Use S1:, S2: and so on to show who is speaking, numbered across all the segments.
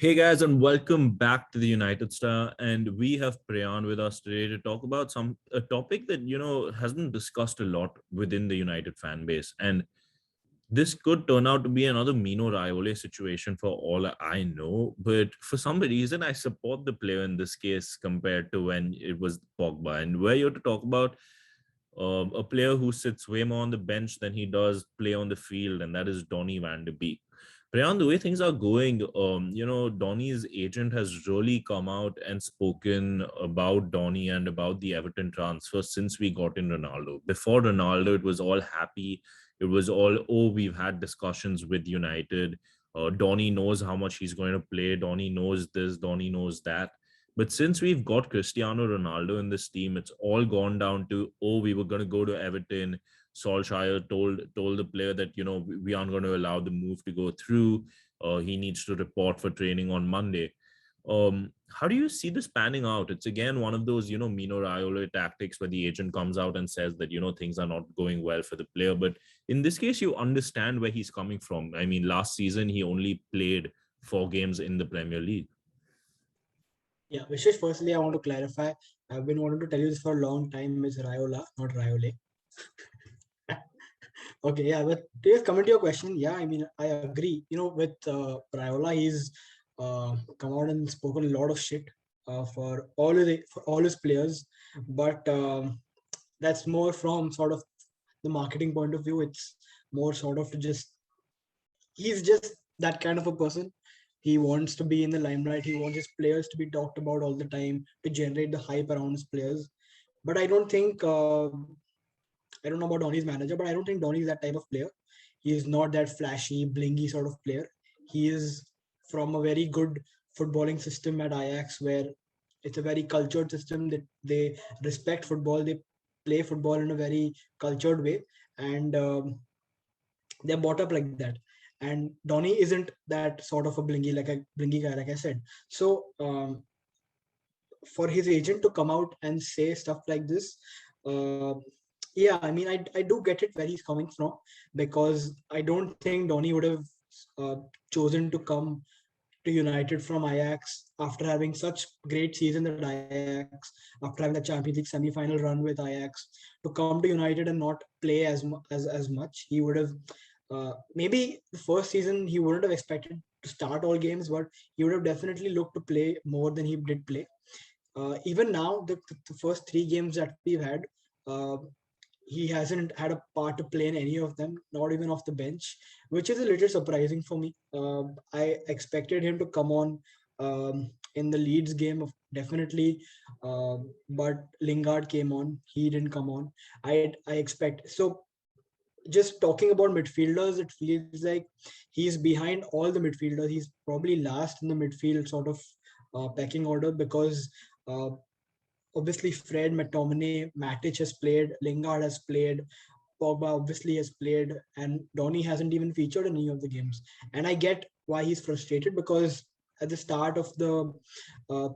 S1: Hey guys, and welcome back to the United Star. And we have Priyan with us today to talk about a topic that has been discussed a lot within the United fan base. And this could turn out to be another Mino Raiola situation for all I know. But for some reason, I support the player in this case compared to when it was Pogba. And we're here to talk about a player who sits way more on the bench than he does play on the field, and that is Donny VanDeBeek. Priyan, the way things are going, Donny's agent has really come out and spoken about Donny and about the Everton transfer since we got in Ronaldo. Before Ronaldo, it was all happy. It was all, oh, we've had discussions with United. Donny knows how much he's going to play. Donny knows this. Donny knows that. But since we've got Cristiano Ronaldo in this team, it's all gone down to, oh, we were going to go to Everton. Solskjaer told the player that, we aren't going to allow the move to go through. He needs to report for training on Monday. How do you see this panning out? It's again one of those, Mino Raiola tactics where the agent comes out and says that, things are not going well for the player. But in this case, you understand where he's coming from. I mean, last season, he only played 4 games in the Premier League.
S2: Yeah, Vishesh, firstly, I want to clarify. I've been wanting to tell you this for a long time. It's Raiola, not Raiole. Okay, yeah, but to come to your question, yeah, I mean, I agree. With Raiola, he's come out and spoken a lot of shit for all his players, but that's more from sort of the marketing point of view. It's more sort of to just he's just that kind of a person. He wants to be in the limelight. He wants his players to be talked about all the time to generate the hype around his players. But I don't think I don't know about Donny's manager, but I don't think Donny is that type of player. He is not that flashy, blingy sort of player. He is from a very good footballing system at Ajax, where it's a very cultured system that they respect football. They play football in a very cultured way, and they're brought up like that. And Donny isn't that sort of a blingy guy, like I said. So for his agent to come out and say stuff like this, uh, yeah, I mean, I do get it where he's coming from, because I don't think Donny would have uh, chosen to come to United from Ajax after having such great season at Ajax, after having the Champions League semi-final run with Ajax, to come to United and not play as much. He would have maybe the first season he wouldn't have expected to start all games, but he would have definitely looked to play more than he did play. Even now, the first 3 games that we've had, uh, he hasn't had a part to play in any of them, not even off the bench, which is a little surprising for me. I expected him to come on in the Leeds game, definitely, but Lingard came on. He didn't come on. I expect so. Just talking about midfielders, it feels like he's behind all the midfielders. He's probably last in the midfield sort of pecking order, because uh, obviously Fred, McTominay, Matic has played, Lingard has played, Pogba obviously has played, and Donny hasn't even featured in any of the games. And I get why he's frustrated, because at the start of the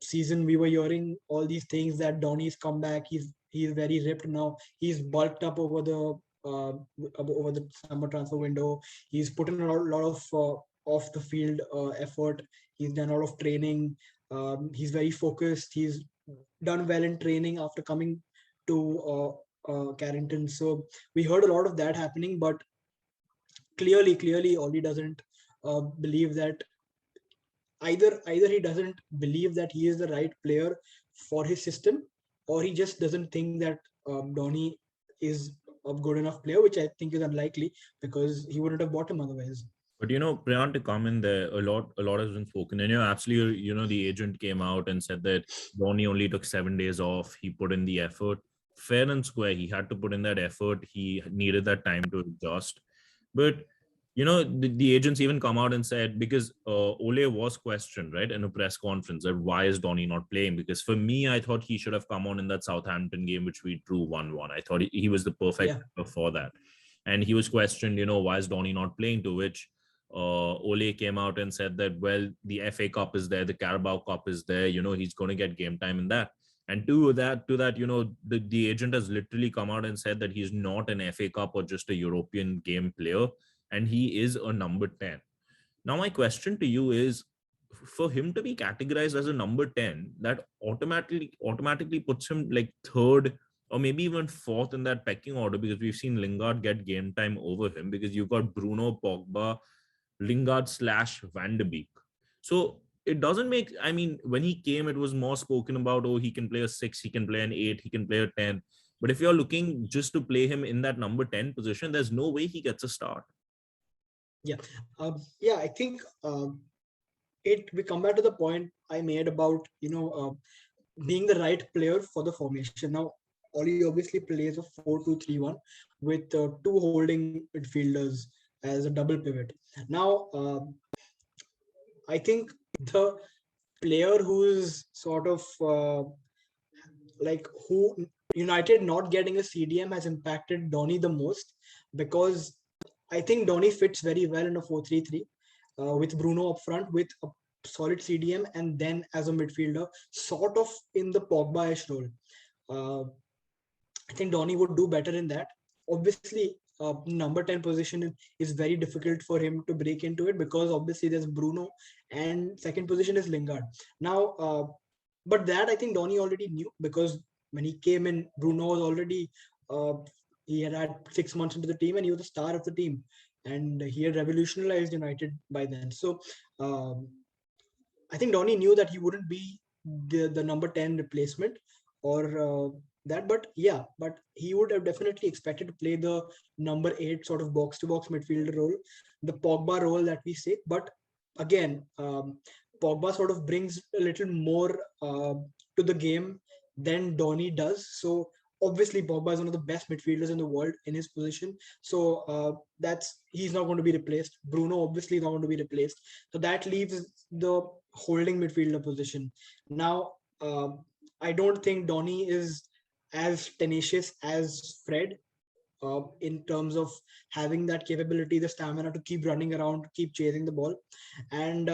S2: season, we were hearing all these things that Donny's come back. He's very ripped now. He's bulked up uh, over the summer transfer window. He's put in a lot of off the field effort. He's done a lot of training. He's very focused. He's done well in training after coming to Carrington. So we heard a lot of that happening, but clearly, Oli doesn't believe that either he doesn't believe that he is the right player for his system, or he just doesn't think that Donny is a good enough player, which I think is unlikely, because he wouldn't have bought him otherwise.
S1: But Priyan, to come in there, a lot has been spoken. And absolutely, the agent came out and said that Donny only took 7 days off. He put in the effort. Fair and square. He had to put in that effort. He needed that time to adjust. But the agents even come out and said, because Ole was questioned, right, in a press conference, that why is Donny not playing? Because for me, I thought he should have come on in that Southampton game, which we drew 1-1. I thought he was the perfect
S2: Yeah,
S1: for that. And he was questioned, why is Donny not playing? To which Ole came out and said that, well, the FA Cup is there, the Carabao Cup is there, he's going to get game time in that. And to that, the agent has literally come out and said that he's not an FA Cup or just a European game player, and he is a number 10. Now, my question to you is, for him to be categorized as a number 10, that automatically puts him like third or maybe even fourth in that pecking order, because we've seen Lingard get game time over him, because you've got Bruno, Pogba, Lingard slash Van de Beek. So it doesn't make, I mean, when he came, it was more spoken about, oh, he can play a 6, he can play an 8, he can play a 10. But if you're looking just to play him in that number 10 position, there's no way he gets a start.
S2: Yeah, yeah. I think it. We come back to the point I made about being the right player for the formation. Now, Oli obviously plays a 4-2-3-1 with two holding midfielders as a double pivot. Now, I think the player who is sort of like who United not getting a CDM has impacted Donny the most, because I think Donny fits very well in a 4-3-3 with Bruno up front with a solid CDM, and then as a midfielder, sort of in the Pogba-ish role. Uh, I think Donny would do better in that. Obviously, number 10 position is very difficult for him to break into it, because obviously there's Bruno and second position is Lingard. Now, but that I think Donny already knew, because when he came in, Bruno was already uh, he had 6 months into the team and he was the star of the team, and he had revolutionized United by then. So um, I think Donny knew that he wouldn't be the number 10 replacement or that, but yeah, but he would have definitely expected to play the number 8 sort of box to box midfielder role, the Pogba role that we say. But again, Pogba sort of brings a little more to the game than Donny does. So obviously Pogba is one of the best midfielders in the world in his position. So that's he's not going to be replaced. Bruno obviously not going to be replaced. So that leaves the holding midfielder position. Now, I don't think Donny is as tenacious as Fred in terms of having that capability, the stamina to keep running around, keep chasing the ball. And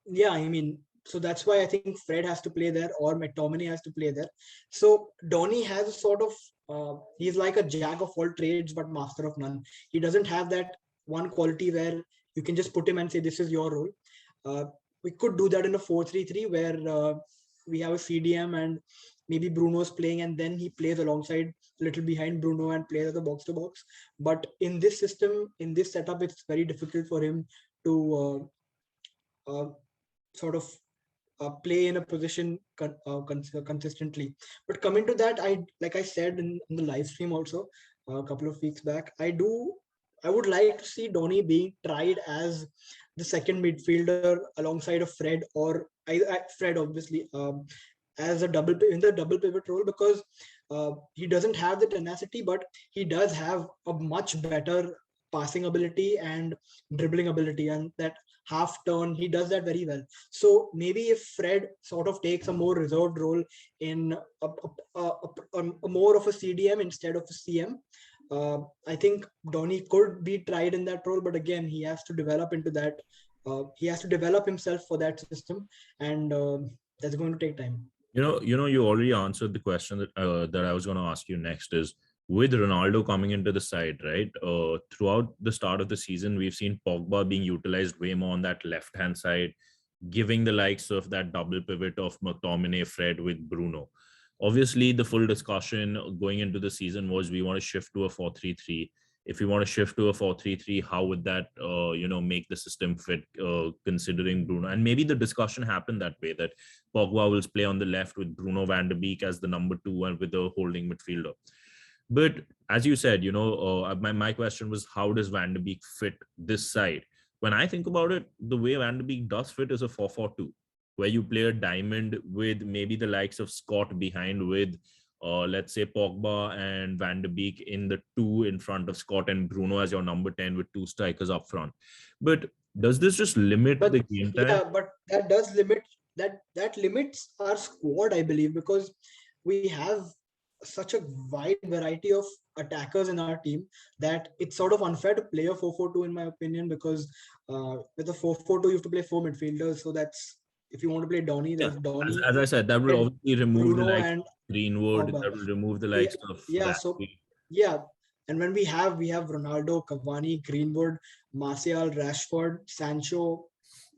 S2: yeah, I mean, so that's why I think Fred has to play there or McTominay has to play there. So Donny has a sort of, he's like a jack of all trades, but master of none. He doesn't have that one quality where you can just put him and say, this is your role. Uh, we could do that in a 4-3-3 where we have a CDM and maybe Bruno's playing and then he plays alongside a little behind Bruno and plays as a box to box. But in this system, in this setup, it's very difficult for him to sort of play in a position consistently. But coming to that, I like I said in the live stream also a couple of weeks back, I would like to see Donny being tried as the second midfielder alongside of Fred, or Fred obviously as a double in the double pivot role, because he doesn't have the tenacity, but he does have a much better passing ability and dribbling ability, and that half turn he does that very well. So maybe if Fred sort of takes a more reserved role in a more of a CDM instead of a CM, I think Donny could be tried in that role, but again he has to develop into that. He has to develop himself for that system, and that's going to take time.
S1: You already answered the question that I was going to ask you next. Is with Ronaldo coming into the side, right? Throughout the start of the season, we've seen Pogba being utilized way more on that left hand side, giving the likes of that double pivot of McTominay, Fred with Bruno. Obviously, the full discussion going into the season was we want to shift to a 4-3-3. If we want to shift to a 4-3-3, how would that make the system fit, considering Bruno? And maybe the discussion happened that way, that Pogba will play on the left with Bruno van de Beek as the number 2 and with the holding midfielder. But as you said, my question was, how does Van de Beek fit this side? When I think about it, the way Van de Beek does fit is a 4-4-2, where you play a diamond with maybe the likes of Scott behind, with let's say Pogba and Van de Beek in the 2 in front of Scott, and Bruno as your number 10 with 2 strikers up front. But does this just limit
S2: But
S1: the game time?
S2: yeah, but that does limit that limits our squad, I believe, because we have such a wide variety of attackers in our team that it's sort of unfair to play a 4-4-2 in my opinion, because with a 4-4-2 you have to play 4 midfielders. So that's, if you want to play Donny,
S1: Yeah,
S2: there's Donny,
S1: as I said, that will
S2: Fred,
S1: obviously remove the
S2: Bruno,
S1: likes
S2: and
S1: of Greenwood,
S2: Pogba.
S1: that will remove the
S2: Yeah,
S1: likes of
S2: yeah.
S1: Van
S2: So
S1: Beek.
S2: yeah, and when we have Ronaldo, Cavani, Greenwood, Martial, Rashford, Sancho.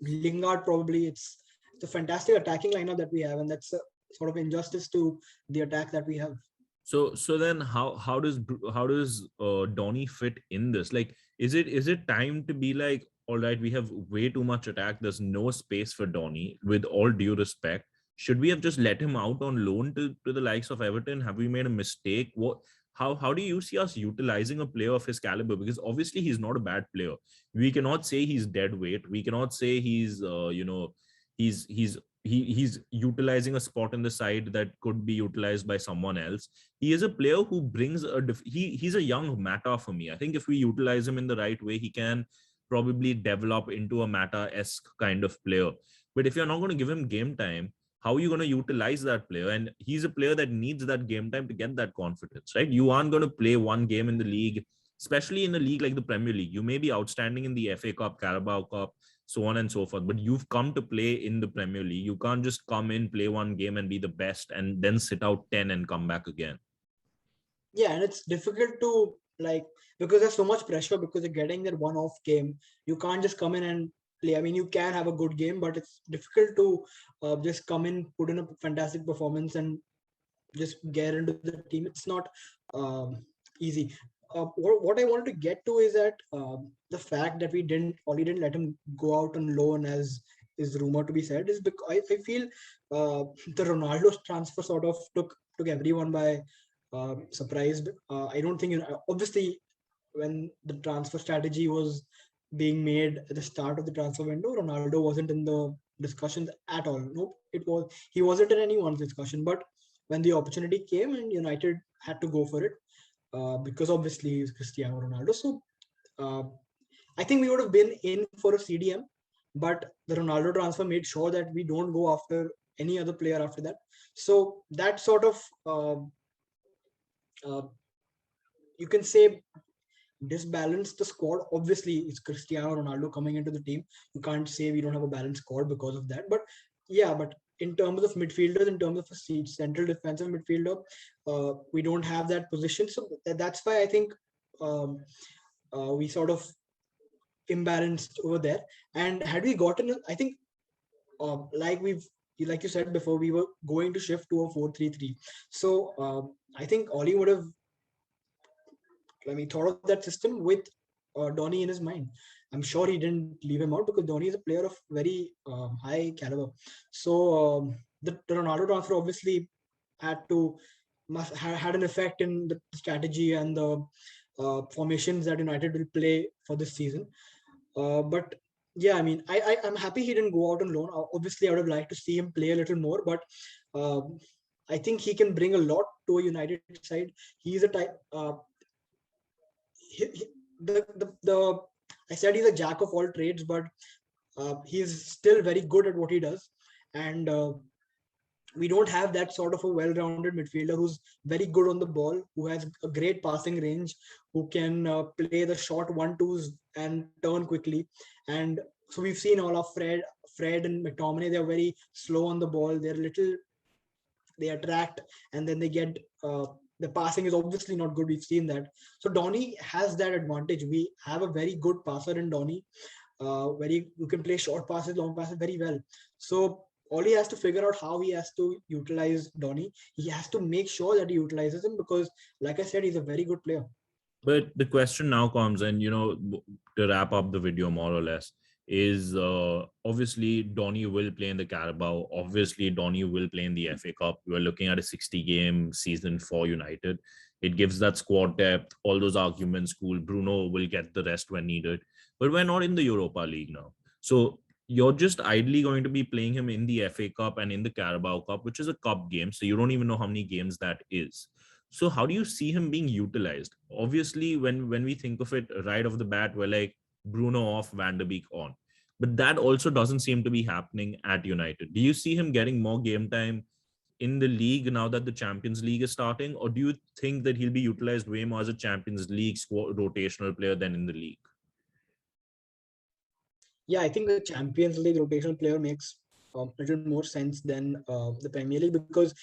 S2: Lingard probably. It's a fantastic attacking lineup that we have, and that's a sort of injustice to the attack that we have.
S1: So then how does Donny fit in this? Like, is it time to be like, all right, we have way too much attack. There's no space for Donny. With all due respect, should we have just let him out on loan to the likes of Everton? Have we made a mistake? What? How do you see us utilizing a player of his caliber? Because obviously he's not a bad player. We cannot say he's dead weight. We cannot say he's he's utilizing a spot in the side that could be utilized by someone else. He is a player who brings he's a young Mata for me. I think if we utilize him in the right way, he can probably develop into a Mata-esque kind of player. But if you're not going to give him game time, how are you going to utilize that player? And he's a player that needs that game time to get that confidence, right? You aren't going to play one game in the league, especially in a league like the Premier League. You may be outstanding in the FA Cup, Carabao Cup, so on and so forth. But you've come to play in the Premier League. You can't just come in, play one game, and be the best, and then sit out 10 and come back again.
S2: Yeah, and it's difficult to like because there's so much pressure because you're getting that one-off game. You can't just come in and play. I mean, you can have a good game, but it's difficult to just come in, put in a fantastic performance, and just get into the team. It's not um, easy. What I wanted to get to is that the fact that Oli didn't let him go out on loan as is rumored to be said is because I feel the Ronaldo transfer sort of took everyone by surprised. I don't think obviously when the transfer strategy was being made at the start of the transfer window, Ronaldo wasn't in the discussions at all. Nope, he wasn't in anyone's discussion. But when the opportunity came and United had to go for it, because obviously he's Cristiano Ronaldo. So uh, I think we would have been in for a CDM, but the Ronaldo transfer made sure that we don't go after any other player after that. So that sort of uh, you can say disbalance the squad. Obviously, it's Cristiano Ronaldo coming into the team. You can't say we don't have a balanced squad because of that. But yeah, but in terms of midfielders, in terms of a central defensive midfielder, we don't have that position. So that's why I think um, we sort of imbalanced over there. And had we gotten, I think, like like you said before, we were going to shift to a 4-3-3. So I think Oli would have thought of that system with Donny in his mind. I'm sure he didn't leave him out because Donny is a player of very high caliber. So the Ronaldo transfer obviously had to had an effect in the strategy and the formations that United will play for this season. But yeah, I mean, I'm happy he didn't go out on loan. Obviously, I would have liked to see him play a little more, but I think he can bring a lot to a United side. He's a type. The I said he's a jack of all trades, but he's still very good at what he does, and we don't have that sort of a well-rounded midfielder who's very good on the ball, who has a great passing range, who can play the short one-twos and turn quickly. And so we've seen all of Fred and McTominay. They're very slow on the ball. They attract and then they get the passing is obviously not good. We've seen that. So Donny has that advantage. We have a very good passer in Donny. Very who can play short passes, long passes very well. So all he has to figure out how he has to utilize Donny. He has to make sure that he utilizes him because, like I said, he's a very good player.
S1: But the question now comes, and to wrap up the video more or less, is obviously Donny will play in the Carabao. Obviously, Donny will play in the FA Cup. We're looking at a 60-game season for United. It gives that squad depth. All those arguments, cool. Bruno will get the rest when needed. But we're not in the Europa League now. So you're just idly going to be playing him in the FA Cup and in the Carabao Cup, which is a cup game. So you don't even know how many games that is. So how do you see him being utilized? Obviously, when we think of it right off the bat, we're like Bruno off, VanDeBeek on. But that also doesn't seem to be happening at United. Do you see him getting more game time in the league now that the Champions League is starting? Or do you think that he'll be utilized way more as a Champions League rotational player than in the league?
S2: Yeah, I think the Champions League rotational player makes a little more sense than the Premier League because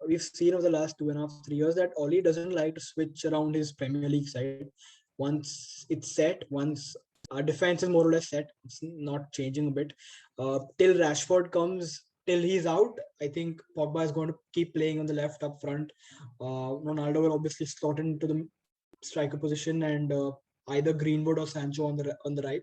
S2: we've seen over the last 2.5, 3 years that Oli doesn't like to switch around his Premier League side. Once it's set, once our defense is more or less set, it's not changing a bit. Till Rashford comes, till he's out, I think Pogba is going to keep playing on the left up front. Ronaldo will obviously slot into the striker position, and either Greenwood or Sancho on the right.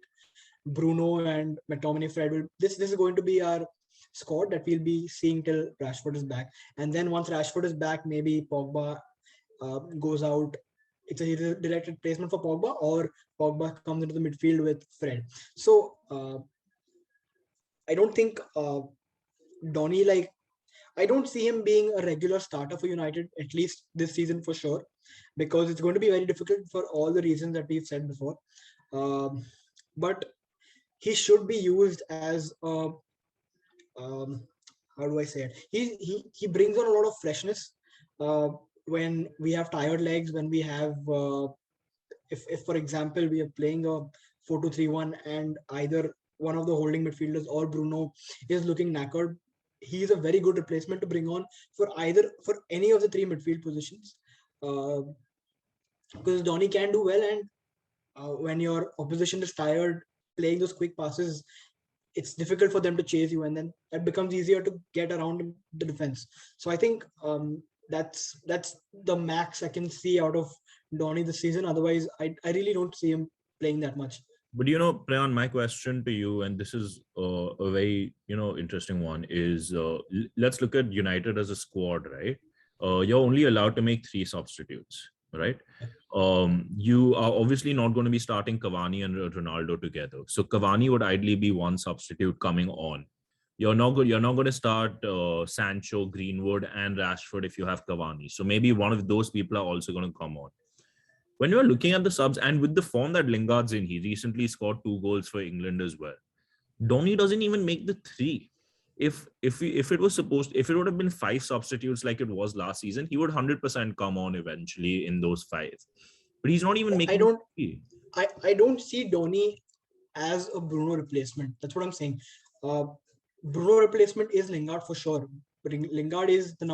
S2: Bruno and McTominay, Fred will. This is going to be our squad that we'll be seeing till Rashford is back. And then once Rashford is back, maybe Pogba goes out. It's a direct replacement for Pogba, or Pogba comes into the midfield with Fred. So I don't think Donny, like, I don't see him being a regular starter for United, at least this season for sure, because it's going to be very difficult for all the reasons that we've said before. But he should be used as a, um, how do I say it? He brings on a lot of freshness when we have tired legs, when we have if for example we are playing a 4-2-3-1 and either one of the holding midfielders or Bruno is looking knackered, he is a very good replacement to bring on for any of the three midfield positions. Uh, because Donny can do well, and when your opposition is tired, playing those quick passes, it's difficult for them to chase you, and then that becomes easier to get around the defense. So I think that's the max I can see out of Donny this season. Otherwise, I really don't see him playing that much.
S1: But Prayan, my question to you, and this is a very interesting one, is let's look at United as a squad, right? You're only allowed to make 3 substitutes, right? You are obviously not going to be starting Cavani and Ronaldo together. So Cavani would ideally be one substitute coming on. You're not good. You're not going to start Sancho, Greenwood, and Rashford if you have Cavani. So maybe one of those people are also going to come on. When you're looking at the subs, and with the form that Lingard's in, he recently scored 2 goals for England as well. Donny doesn't even make the 3. If it would have been 5 substitutes like it was last season, he would 100% come on eventually in those 5. But he's not even
S2: I
S1: making
S2: don't
S1: 3.
S2: I don't see Donny as a Bruno replacement. That's what I'm saying. Uh, Bruno replacement is Lingard for sure. But Lingard is the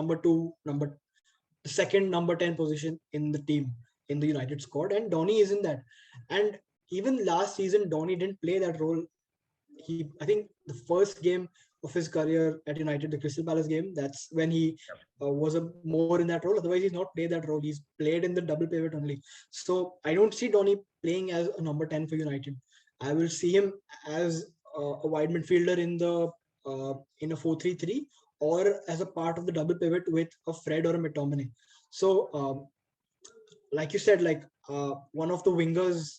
S2: the second number 10 position in the team in the United squad, and Donny is in that. And even last season, Donny didn't play that role. I think the first game of his career at United, the Crystal Palace game, that's when he was more in that role. Otherwise, he's not played that role. He's played in the double pivot only. So I don't see Donny playing as a number 10 for United. I will see him as a wide midfielder in a 4-3-3, or as a part of the double pivot with a Fred or a McTominay. So, like you said, like one of the wingers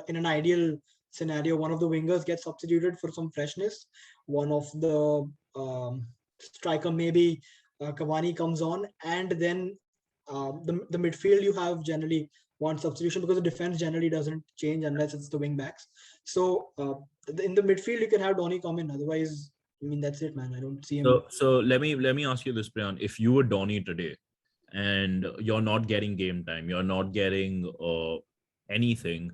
S2: in an ideal scenario, one of the wingers gets substituted for some freshness. One of the striker, maybe Cavani, comes on, and then the midfield you have generally one substitution, because the defense generally doesn't change unless it's the wing backs. So in the midfield you can have Donny come in. Otherwise, I mean, that's it, man. I don't see him.
S1: So let me ask you this, Priyan. If you were Donny today, and you're not getting game time, you're not getting anything.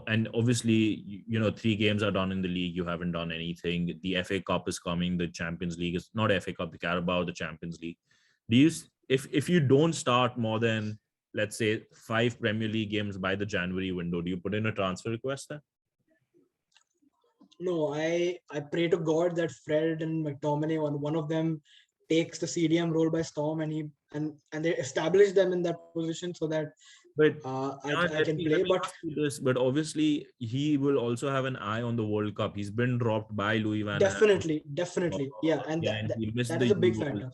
S1: And obviously, 3 games are done in the league. You haven't done anything. The FA Cup is coming. The Champions League is not FA Cup. The Carabao, the Champions League. Do you, if you don't start more than, let's say, 5 Premier League games by the January window, do you put in a transfer request then?
S2: No, I pray to God that Fred and McTominay, one of them takes the CDM role by storm, and they establish them in that position so that
S1: But
S2: I can play.
S1: let me ask you this. But obviously, he will also have an eye on the World Cup. He's been dropped by Louis van Gaal.
S2: Definitely, yeah, and
S1: Yeah, and he missed
S2: that
S1: the
S2: is a big
S1: Euros.
S2: factor.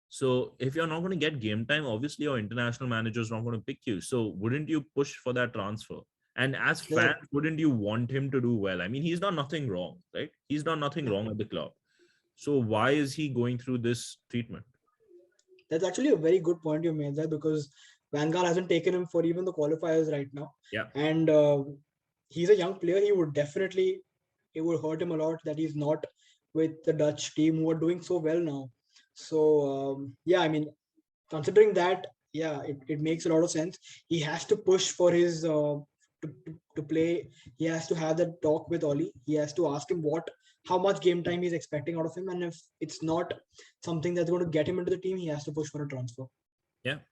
S1: So if you're not going to get game time, obviously your international manager is not going to pick you. So wouldn't you push for that transfer? And as fans, wouldn't you want him to do well? I mean, he's done nothing wrong, right? He's done nothing wrong at the club. So why is he going through this treatment?
S2: That's actually a very good point you made there, because Van Gaal hasn't taken him for even the qualifiers right now.
S1: Yeah.
S2: And he's a young player. It would hurt him a lot that he's not with the Dutch team who are doing so well now. So yeah, I mean, considering that, yeah, it makes a lot of sense. He has to push for his to play. He has to have that talk with Oli. He has to ask him how much game time he's expecting out of him, and if it's not something that's going to get him into the team, he has to push for a transfer.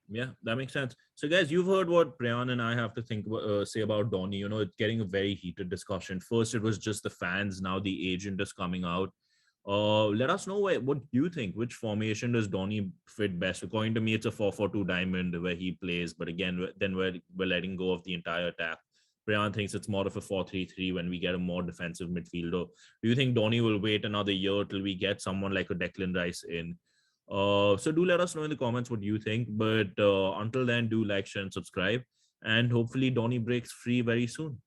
S1: Yeah, that makes sense. So, guys, you've heard what Prayan and I have to say about Donny. It's getting a very heated discussion. First, it was just the fans. Now, the agent is coming out. Let us know what you think. Which formation does Donny fit best? According to me, it's a 4-4-2 diamond where he plays. But again, then we're letting go of the entire attack. Prayan thinks it's more of a 4-3-3 when we get a more defensive midfielder. Do you think Donny will wait another year till we get someone like a Declan Rice in? So do let us know in the comments what you think. But until then, do like, share, and subscribe. And hopefully, Donny breaks free very soon.